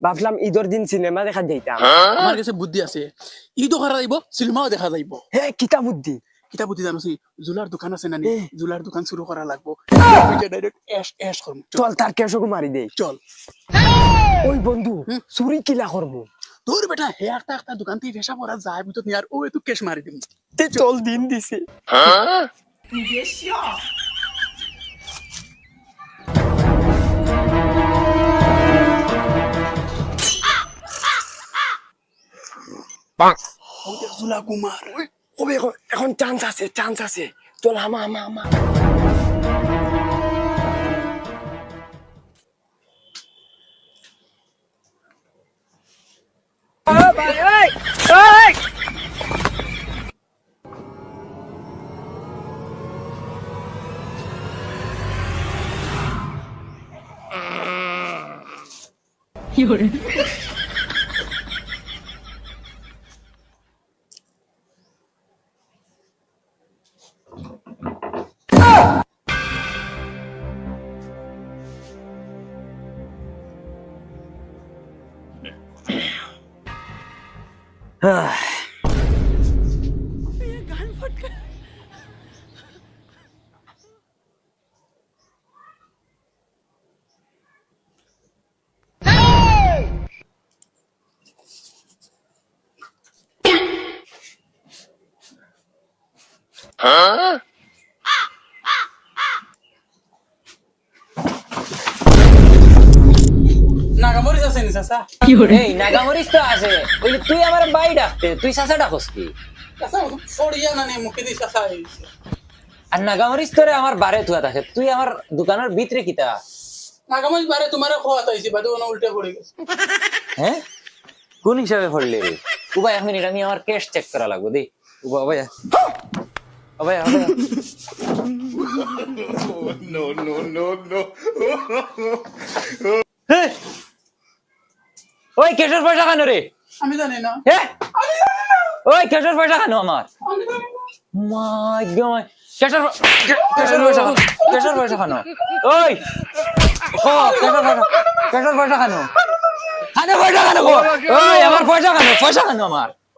ভাবলাম ঈদের দিন সিনেমা দেখা যাইতাম। আমার কাছে বুদ্ধি আছে, ঈদও করা যাইব, সিনেমাও দেখা যাইব। হে কিতা বুদ্ধি? কিতা বুদ্ধি জানোছি? জুলার দোকান আছে না, জুলার দোকান শুরু করা লাগবো। ডাইরেক্ট এশ এশ করবো। চল তার কেশকে মারি দেই। চল। ওই বন্ধু চুরি কিলা করবো? তোর বেটা হে একটা দোকান থেকে ফেসা পড়া যায় ভিতর নিয়ে আর ও একটু কেশ মারি দিম। চল দিন দিছে। ও দেখ জুলা কুমার। ওবে এখন চান্স আছে, চান্স আছে। চল হামা হামা হামা। নাগামরিচ আছে নি চাচা? এই নাগামরিচ তো আছে, ওই তুই আমার বাই ডাকতে, তুই চাচা ডাকস কি? চাচা ফড়িয়া না নে মুখে দিয়ে চাচা হইছে। আর নাগামরিচ তোরে আমার বারে থুয়া থাকে, তুই আমার দোকানের ভিতরে কিতা? নাগামরিচ বারে তোমারে খোয়াত হইছে, বাদে ওনা উল্টে পড়ে গেছে। হ্যাঁ কোন হিসাবে পড়লি রে? উবাই এক মিনিট, আমি আমার ক্যাশ চেক করা লাগবে দে। উবা ভাইয়া ভাইয়া ভাইয়া ওই ক্যাশের পয়সা খানো রে? আমি জানি না। হ্যাঁ ওই ক্যাশের পয়সা খানো আমার। মাই গড, ক্যাশের পয়সা খানো, ক্যাশের পয়সা খানো। ওই ও ক্যাশের পয়সা খানো, খানো পয়সা খানো। ওই আমার পয়সা খানো, পয়সা খানো আমার।